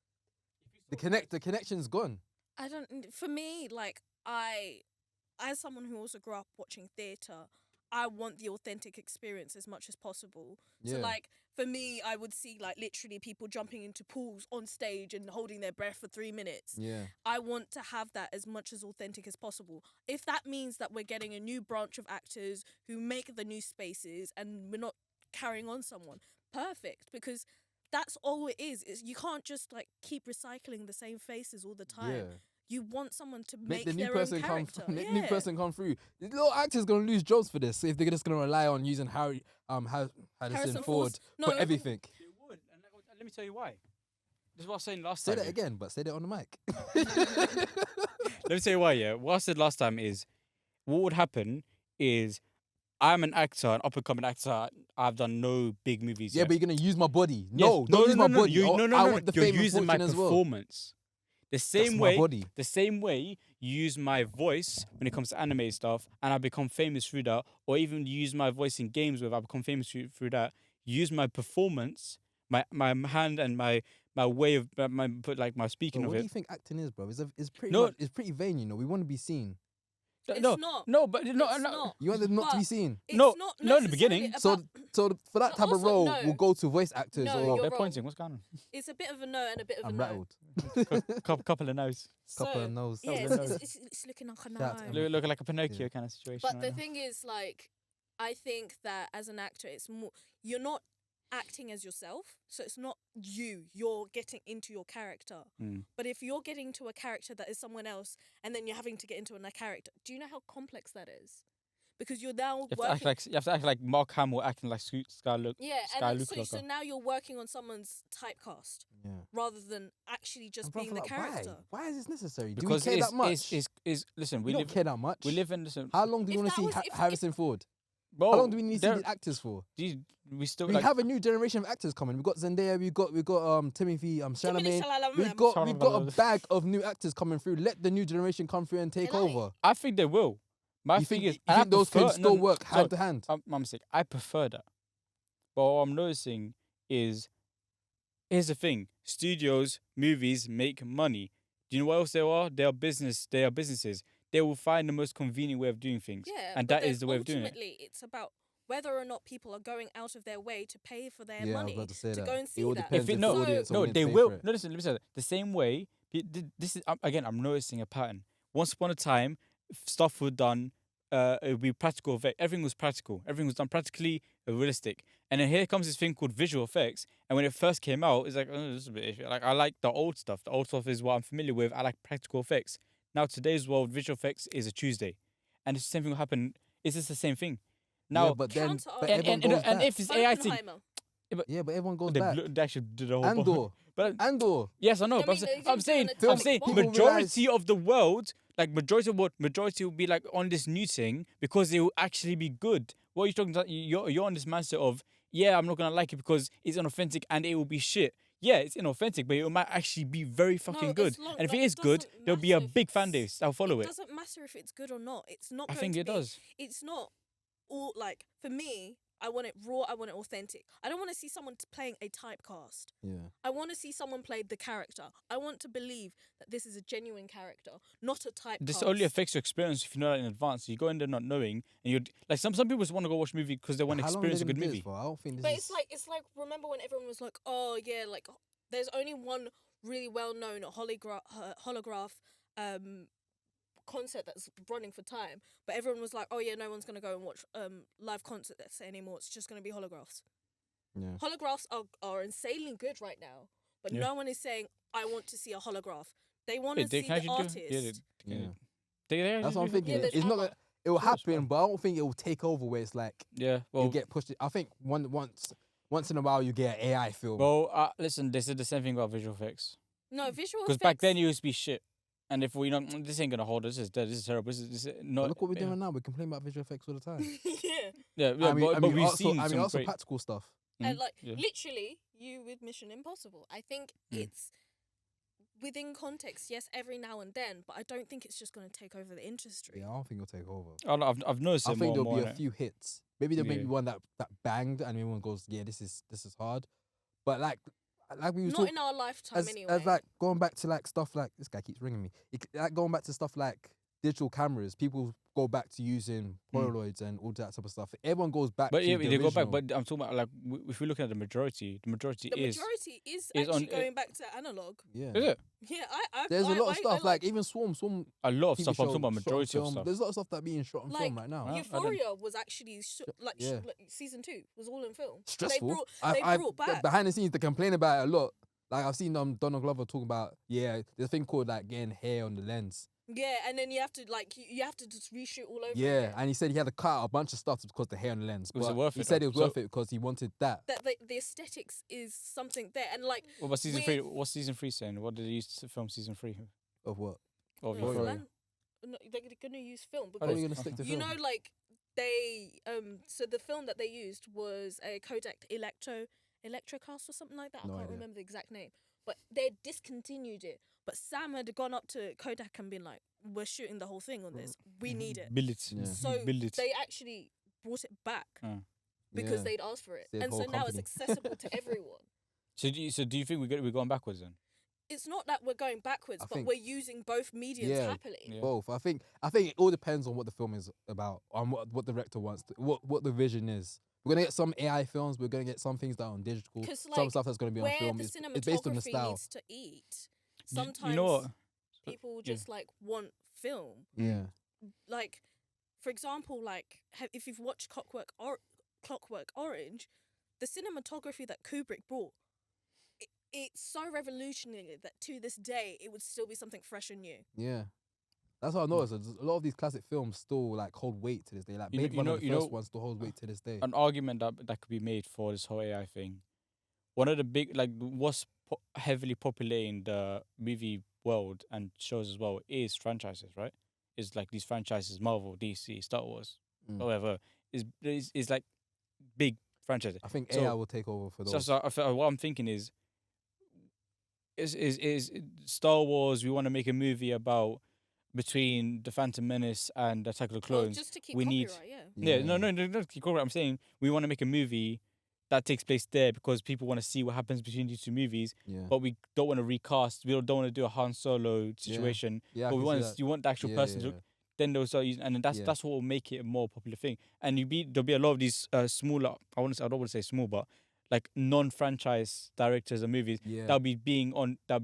The connection's gone.
I don't. For me, like as someone who also grew up watching theatre, I want the authentic experience as much as possible.
Yeah.
So like for me, I would see like literally people jumping into pools on stage and holding their breath for 3 minutes.
Yeah.
I want to have that as much as authentic as possible. If that means that we're getting a new branch of actors who make the new spaces and we're not carrying on someone, perfect, because that's all it is. You can't just like keep recycling the same faces all the time.
Yeah.
You want someone to
Make
make
the new
their
person
own
come.
character.
Make the
Yeah.
new person come through. The little actors gonna lose jobs for this if they're just gonna rely on using Harrison Ford
No,
for everything.
They would, and let me tell you why. This is what I was saying last
Say
time.
that again, but say that on the mic.
Let me tell you why. Yeah, what I said last time is, what would happen is, I'm an actor, an up and coming actor. I've done no big movies
Yeah,
yet.
but you're gonna use my body.
Yes.
No, don't use my body.
You, no,
I want the
You're
fame and
using my
fortune as well.
performance. The
That's
same
my
way,
body.
the same way you use my voice when it comes to anime stuff, and I become famous through that, or even use my voice in games where I become famous through that. Use my performance, my hand and my way of my speaking
Bro,
of
what do
it.
you think acting is, bro? It's pretty
No.
much, it's pretty vain, you know. We want to be seen.
It's
no,
not.
no, but no,
It's
no.
not.
You want them not to be
But
seen.
It's
No,
not
no, in the beginning.
necessarily
So
about-
for that
But
type of
also,
role,
no.
we'll go to voice actors
No,
or
you're
They're
wrong.
pointing. What's going on?
it's a bit of a no and a bit of a
I'm
no.
rattled.
Couple of no's.
Couple of
So,
nose.
Yeah,
Couple of
it's looking like a
Shout out to
no.
Emma.
Look like a Pinocchio
Yeah.
kind of situation.
But
right
the
now.
thing is, like, I think that as an actor, it's more you're not acting as yourself, so it's not you. You're getting into your character.
Mm.
But if you're getting to a character that is someone else, and then you're having to get into a character, do you know how complex that is? Because you're now
You
working.
have to act like Mark Hamill acting like Sky
Yeah,
Sky
and
Luke
so now you're working on someone's typecast
Yeah.
rather than actually just
And bro, I
being
feel
the
like,
character.
Why is this necessary?
because
Do we care that much?
listen,
we
we
don't
live
care that much.
we live in listen.
How long do we
If
want to
that
see
was- if-
Harrison Ford?
Bro,
How long do we need to see
there-
these actors for?
we still
We
like
have a new generation of actors coming. We've got Zendaya. We've got
Timothy
Timothy Chalamet.
Chalamet.
We've got a bag of new actors coming through. Let the new generation come through and take
They like-
over.
I think they will. My
You
thing
think,
is,
you
and I
think those
prefer-
can still
no,
work
so,
hand to hand?
I'm sick. I prefer that. But what I'm noticing is, here's the thing: studios, movies make money. Do you know what else they are? They are business. They are businesses. They will find the most convenient way of doing things,
Yeah,
and
but
that
then
is the way of doing it.
Ultimately, it's about whether or not people are going out of their way to pay for their
Yeah, I was
money
about to say that.
go and
It
see
all
that.
depends
If it-
if
no,
the audience are
No,
willing
they
to pay
will.
for it.
No, listen, let me say that. The same way, this is again, I'm noticing a pattern. Once upon a time, stuff was done. It would be practical effect. Everything was practical. Everything was done practically realistic. And then here comes this thing called visual effects. And when it first came out, it's like, oh, this is a bit iffy. Like, I like the old stuff. The old stuff is what I'm familiar with. I like practical effects. Now today's world, visual effects is a Tuesday, and it's the same thing will happen. It's just the same thing. Now,
yeah, but then
Counter
but
and,
everyone
and,
goes
and
back.
if it's AI thing,
Oppenheimer.
Yeah, but everyone goes
they,
back.
they actually did a whole bunch.
Andor,
But
Andor.
yes, I know.
I
But
mean, they
I'm
did do
saying,
an
I'm
atomic
saying,
bomb.
People
majority of the world, like majority will be like on this new thing because they will actually be good. What are you talking about? You're on this mindset of, yeah, I'm not gonna like it because it's inauthentic and it will be shit. Yeah, it's inauthentic, but it might actually be very fucking
No,
good.
as long,
And if
like,
it is good,
doesn't
there'll be a
matter if
big fan
it's-
base that'll follow
It
it.
doesn't matter if it's good or not. It's not
I
going
think
to
it
be.
does.
It's not all like for me. I want it raw. I want it authentic. I don't want to see someone playing a typecast.
Yeah.
I want to see someone play the character. I want to believe that this is a genuine character, not a typecast.
This only affects your experience if you know that in advance. You go in there not knowing, and you like some people just want to go watch a movie because they want to
How long are they
experience a
gonna
good
do this
movie.
for? I don't think this
But
is.
it's like remember when everyone was like, oh yeah, like there's only one really well known holograph concert that's running for time, but everyone was like, oh yeah, no one's gonna go and watch live concerts anymore. It's just gonna be holographs.
Yeah.
Holographs are insanely good right now, but
Yeah.
no one is saying I want to see a holograph. They want
Yeah,
to
they
see
can
the
actually
artist.
do. Yeah,
Yeah.
they
That's what I'm
do.
thinking.
Yeah, there's
It's not.
other-
It will
For the most
happen,
part.
but I don't think it will take over. Where it's like
Yeah,
you
well,
get pushed. I think once in a while you get an AI film.
listen, they said the same thing about visual effects.
No visual
Because
effects.
back then it used to be shit, and if we don't, this ain't gonna hold. This is dead. This is terrible. This is
But
not.
look what we're
yeah.
doing now. We complain about visual effects all the time.
yeah,
Yeah,
I mean,
but we've
also,
seen some
also
great.
practical stuff.
and
Mhm,
like
yeah.
literally you with Mission Impossible. I think it's within context. Yes, every now and then, but I don't think it's just going to take over the industry.
Yeah, I don't think it'll take over.
Oh, no, I've noticed
I
it
think
more
there'll
and more.
be a few hits. Maybe there may
Yeah.
be one that banged and everyone goes, yeah, this is hard. But like we was
Not
talking
in our lifetime, anyway.
as like going back to like stuff like this guy keeps ringing me. Like going back to stuff like digital cameras, people go back to using Polaroids and all that type of stuff. Everyone goes back.
But
to
yeah,
the
they go back.
original.
But I'm talking about like if we're looking at the majority
the majority is
is
actually
on-
going back to analog.
Yeah,
is it
Yeah,
there's a lot of
I
stuff like even Swarm
a lot of
TV
stuff. I'm
show
talking about
shot on
majority of
film.
stuff.
There's a lot of stuff that being shot on
Like,
film right now.
Wow.
Euphoria was actually
Yeah.
like season 2 was all in film.
Stressful.
They brought back.
behind the scenes. They complain about it a lot. Like I've seen Donald Glover talking about there's a thing called like getting hair on the lens.
Yeah, and then you have to you have to just reshoot all over.
Yeah,
again.
and he said he had to cut out a bunch of stuff because the hair on the lens.
Was it
but
worth
he
it,
said
though?
it was
So-
worth it because he wanted that.
That the aesthetics is something there, and like
What about season
with-
3? What's season 3 saying? What did they use to film season 3
Of what?
of
no,
Euphoria?
no, they're gonna use film
How are you
because
gonna stick to
you
film?
know, like they so the film that they used was a Kodak Electrocast or something like that.
No
I can't
idea.
remember the exact name, but they discontinued it. But Sam had gone up to Kodak and been like, "We're shooting the whole thing on this. We need it."
Build it.
Yeah.
So
Build it.
they actually brought it back because
Yeah.
they'd asked for it,
It's their
and so
whole
now it's
company.
accessible to everyone.
So do you think we're going backwards then?
It's not that we're going backwards,
I
but
think-
we're using both mediums
Yeah.
happily.
Yeah.
Both. I think it all depends on what the film is about, on what the director wants, what the vision is. We're gonna get some AI films. We're gonna get some things that are on digital.
'Cause,
Some
like,
stuff that's gonna be on
Where
film.
the
It's based on the
cinematography
style.
needs to eat.
You
Sometimes
know what?
people
yeah.
just like want film.
Yeah.
Like, for example, like if you've watched Clockwork Orange, the cinematography that Kubrick brought, it's so revolutionary that to this day it would still be something fresh and new.
Yeah. That's what I noticed. A lot of these classic films still like hold weight to this day. Like
You know-
Blade Runner, the
you know-
first one still holds weight to this day.
An argument that could be made for this whole AI thing. One of the big what's heavily populating the movie world and shows as well is franchises, right? It's like these franchises, Marvel, DC, Star Wars,
Mm.
whatever. Is like big franchises.
I think
So-
AI will take over for those.
So what I'm thinking is Star Wars. We want to make a movie about between the Phantom Menace and Attack of the
Well,
Clones.
just to keep
we need-
copyright, yeah.
Yeah, no. Keep going. I'm saying we want to make a movie that takes place there because people want to see what happens between these two movies,
Yeah.
but we don't want to recast. We don't want to do a Han Solo situation.
Yeah. I
But
can see that.
you want the actual
Yeah,
person
yeah,
to. Then they'll start using, and then
Yeah.
that's what will make it a more popular thing. And there'll be a lot of these smaller. I don't want to say small, but like non-franchise directors of movies
Yeah.
that'll be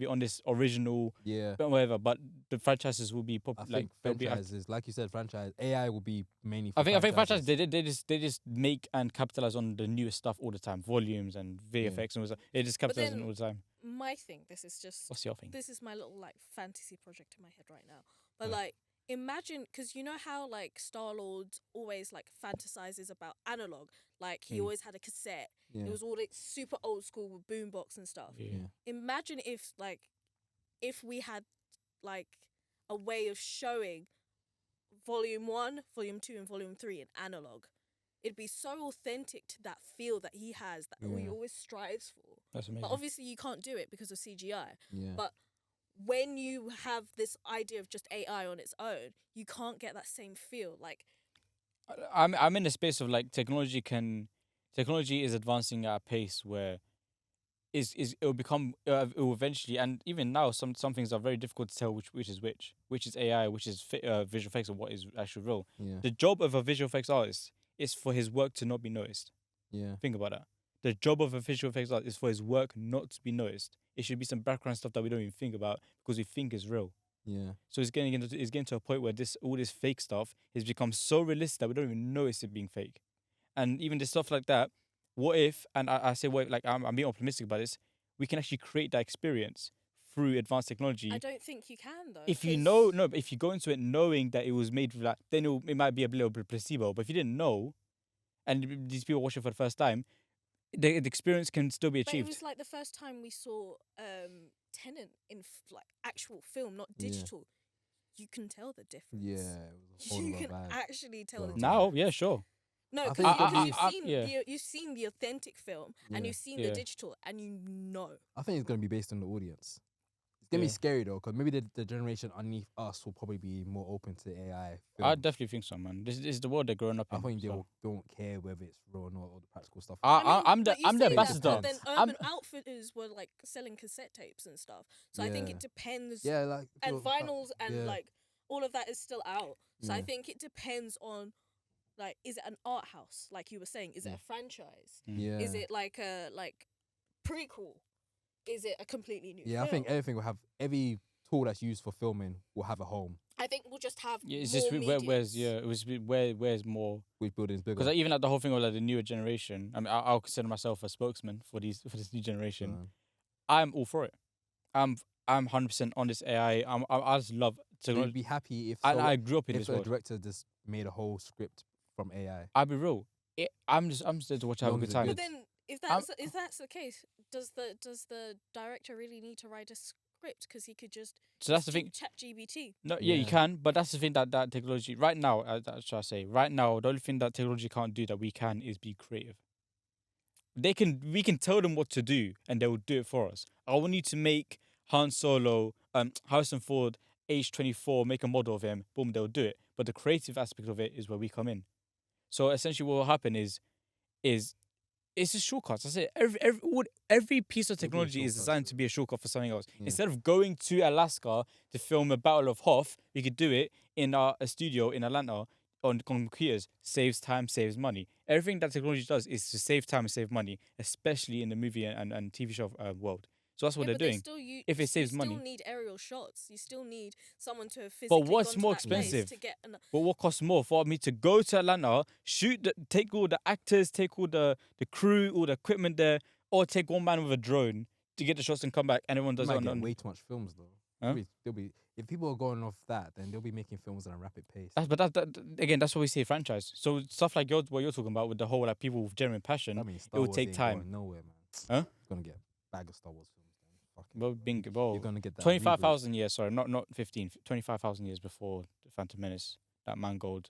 on this original
Yeah.
whatever. But the franchises will be
I
popular.
think franchises, like you said, franchise AI will be mainly. For
I think franchises
franchises.
they just make and capitalize on the newest stuff all the time, volumes and VFX and all that. They just capitalize on
then-
all the time.
My thing, this is just
What's your thing?
this is my little like fantasy project in my head right now. But
Yeah.
like imagine, because you know how like Star-Lord always like fantasizes about analog, like he
Mm.
always had a cassette.
Yeah.
It was all like super old school with boombox and stuff.
Yeah.
Yeah.
Imagine if we had like a way of showing volume 1, volume 2, and volume 3 in analog. It'd be so authentic to that feel that he has that he
Yeah.
always strives for.
That's amazing.
But obviously you can't do it because of CGI.
Yeah.
But when you have this idea of just AI on its own, you can't get that same feel. Like,
I'm in a space of like technology is advancing at a pace where it will become it will eventually, and even now some things are very difficult to tell which is AI, which is visual effects, or what is actual real.
Yeah.
The job of a visual effects artist is for his work to not be noticed.
Yeah.
Think about that. The job of a visual effects artist is for his work not to be noticed. It should be some background stuff that we don't even think about because we think is real.
Yeah.
So it's getting to a point where all this fake stuff has become so realistic that we don't even notice it being fake. And even the stuff like that, what if, and I say what if, like I'm being optimistic about this, we can actually create that experience through advanced technology.
I don't think you can though.
If you
'cause-
know, no, but if you go into it knowing that it was made for that, then it might be a little bit placebo. But if you didn't know, and these people watch it for the first time, the experience can still be
But it
achieved.
was like the first time we saw Tenant in like actual film, not
Yeah.
digital. You can tell the difference.
Yeah. It was a whole
You
lot
can
vibe.
actually tell the
Well,
difference.
Now, yeah, sure.
No,
I
because
think
you've
I-
seen
yeah.
you've seen the authentic film and
Yeah.
you've seen
Yeah.
the digital, and you know.
I think it's gonna be based on the audience. It's gonna
Yeah.
be scary though, because maybe the generation underneath us will probably be more open to AI.
I
films.
definitely think so, man. This is the world they're growing up in.
I think they
so.
don't care whether it's real or not, or the practical stuff.
I'm the
but you
I'm the
say that,
ambassador.
but then
I'm-
Urban Outfitters were like selling cassette tapes and stuff. So I think
Yeah.
it depends.
Yeah, like
And
feel-
vinyls and
yeah.
like all of that is still out. So I
Yeah.
think it depends on, like, is it an art house, like you were saying? Is it
Yeah.
a franchise?
Yeah.
Is it like a prequel? Is it a completely new?
Yeah, I think
film?
everything will have every tool that's used for filming will have a home.
I think we'll just have
Yeah, it's
more
just
mediums.
where's more.
Which building's bigger?
Because even at the whole thing of like the newer generation, I mean, I'll consider myself a spokesman for this new generation. I'm all for it. I'm 100% on this AI. I just love
So you'd
technology.
be happy if
I grew up in
if
this
a
world.
director just made a whole script from AI.
I'll be real. I'm just there to watch have a
Long
good
as it
time.
But
good.
then, if that's the case, does the director really need to write a script? Because he could just
So that's the thing.
Chat GBT.
No, yeah, you
Yeah.
can, but that's the thing that technology right now. That's what I say. Right now, the only thing that technology can't do that we can is be creative. We can tell them what to do, and they will do it for us. I want you to make Han Solo, Harrison Ford, age 24, make a model of him. Boom, they'll do it. But the creative aspect of it is where we come in. So essentially, what will happen is it's just shortcuts. I say every piece of
It'll be a
technology is
shortcut,
designed
so-
to be a shortcut for something else.
Yeah.
Instead of going to Alaska to film a Battle of Hoth, we could do it in a studio in Atlanta on computers. Saves time, saves money. Everything that technology does is to save time and save money, especially in the movie and TV show world. So that's what they're doing. If it saves money.
you still need aerial shots. You still need someone to have physically
what's
gone to
more
that place
expensive?
to get
But what costs more for me to go to Atlanta, take all the actors, take all the crew, all the equipment there, or take one man with a drone to get the shots and come back, and everyone
You
does
might
it
get
on.
way too much films though.
Huh?
They'll be if people are going off that, then they'll be making films at a rapid pace.
But again, that's what we say franchise. So stuff like what you're talking about with the whole like people with genuine passion,
I mean, Star
will
Wars
take
ain't
time.
going nowhere, man.
Huh?
It's gonna get a bag of Star Wars films. Then. Fuck it.
well, being well,
You're gonna get that
25,000 years. Sorry, not 15. 25,000 years before the Phantom Menace. That Mangold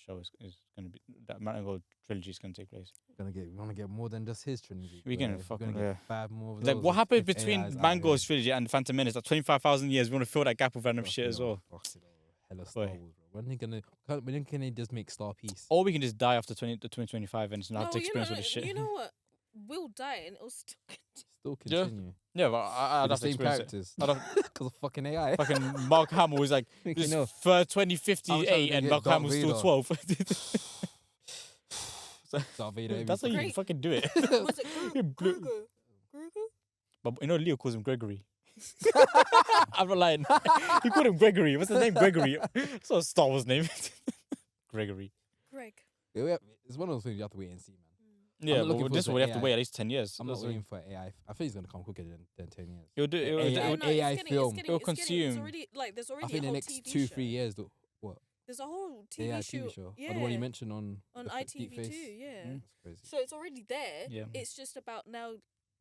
show is going to be that Mangold trilogy is going to take place.
We're gonna get more than just his trilogy.
We're gonna
bro.
fuck
We're gonna
with-
get 5 more. Of
Like
those
what
if-
happened
if
between
AI 's out
Mangold's
here.
trilogy and the Phantom Menace? Like 25,000 years. We want to fill that gap with random
Fuck
shit
it
as
all,
well.
fuck it all. Hella Star
Boy.
Wars, bro. When can they just make Star Piece?
Or we can just die after 2025 and just not have to
you
experience
know,
all this shit.
you know what? We'll die and it'll still.
Still
Yeah.
continue.
Yeah, but I'd
With
have
the
to
same
experience it.
characters.
I'd have,
Because of fucking AI.
fucking Mark Hamill was like
You
this
know.
for
I'm
2058
trying
and
to
Mark
get
Hamill's still
Darth
12.
Darth Vader every
That's how you
Great.
fucking do it.
Was it
You blew-
Kruger? Kruger?
But you know, Leo calls him Gregory. I'm not lying. He called him Gregory. What's his name? Gregory. It's not a Star Wars name. Gregory.
Greg.
It's one of those things you have to wait and see, man.
Yeah,
not looking
but
forward
this
to
one we have to
AI.
wait at least 10 years.
I'm not
That's
waiting for AI. I think it's gonna come quicker than 10 years.
It'll do.
AI
No,
It'll,
no,
AI
it's getting,
film.
It's
It'll
getting,
consume.
It's already, like, there's already
I think
a
the
whole
next
TV
2-3
show.
years, What?
There's a whole TV
Yeah,
show.
TV show.
Yeah.
Oh, the one you mentioned on the
ITV2,
Deep Face.
yeah.
Mm.
That's crazy.
So it's already there.
Yeah.
It's just about now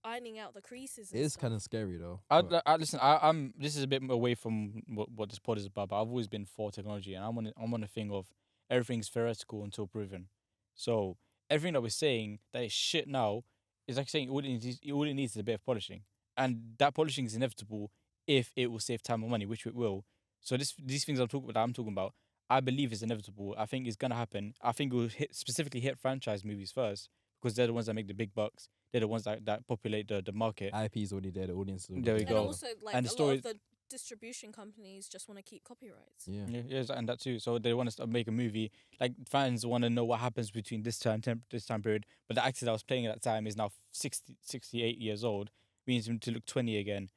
ironing out the creases.
It
And
is
stuff.
kind of scary though.
I,
but-
listen. I'm. This is a bit away from what this pod is about, but I've always been for technology, and I'm on the thing of everything's theoretical until proven. So everything that we're saying that is shit now is like saying all it needs is a bit of polishing, and that polishing is inevitable if it will save time and money, which it will. So these things I'm talking about, I believe is inevitable. I think it's gonna happen. I think it will specifically hit franchise movies first because they're the ones that make the big bucks. They're the ones that populate the market.
IP is already there. The audience is already
There we
And
go.
also, like,
And the
a lot
story-
of the distribution companies just want to keep copyrights.
Yeah.
Yeah, and that too. So they want to make a movie. Like fans want to know what happens between this time period. But the actor that was playing at that time is now 68 years old. We need him to look 20 again.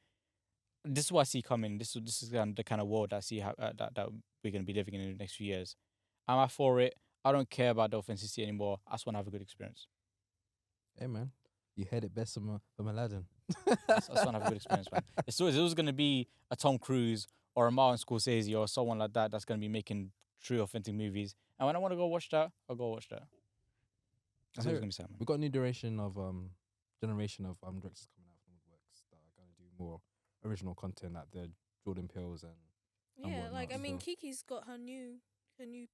This is what I see coming. This is the kind of world I see that we're gonna be living in the next few years. Am I for it? I don't care about the authenticity anymore. I just want to have a good experience.
Hey man, you heard it best from Aladdin.
I just want to have a good experience, man. It's always going to be a Tom Cruise or a Martin Scorsese or someone like that that's going to be making true, authentic movies. And when I want to go watch that, I'll go watch that. That's
heard-
what's going to be sad, man.
We got a new generation of directors coming out from woodworks that are gonna do more original content, like the Jordan Peele's and
Yeah, like
whatnot,
I mean,
so-
Kiki's got her new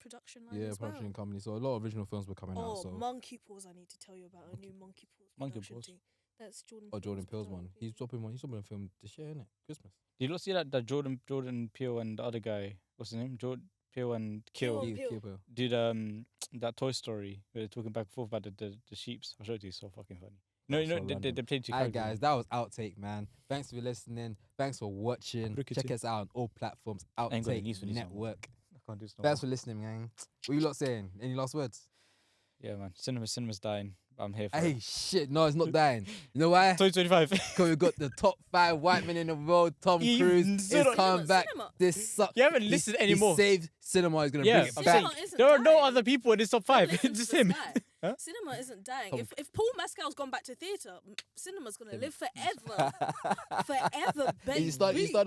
production line
yeah,
as well.
production company. So a lot of original films were coming out.
Oh,
So
Monkey Paws! I need to tell you about a new Monkey Paws
Monkey
production
Paws?
team. That's Jordan.
Jordan Peele's one. He's
production.
dropping a film this year, innit? Christmas.
Did you not see that Jordan Peele and the other guy, what's his name? Jordan Peele and Kill
Peele.
Kill Bill.
did that Toy Story where they're talking back and forth about the sheeps. I'll show it to you. It's so fucking funny. No,
That's
you
so
know, they
random.
played two
Alright,
characters.
guys, that was Outtake, man. Thanks for listening. Thanks for watching.
Look at
Check
you.
us out on all platforms.
ain't got any
Outtake
news for this one.
Network.
I can't do this no
Thanks
more.
for listening, man. What you lot saying? Any last words?
Yeah, man. Cinema's dying. I'm here for
Hey,
it.
shit, no, it's not dying. You know why?
2025.
Because we got the top 5 white men in the world. Tom
Even
Cruise is
cinema-
coming back.
Cinema.
This sucks.
You haven't listened anymore.
He saved cinema. He's gonna
Yeah,
bring it
I'm
back.
saying
Cinema isn't
there are no
dying.
other people in this top 5.
Listen
Just
to
him.
this guy.
Huh?
Cinema isn't dying.
Tom-
If Paul Mescal's gone back to theatre, cinema's gonna
Cinema.
live forever, forever, baby.
You started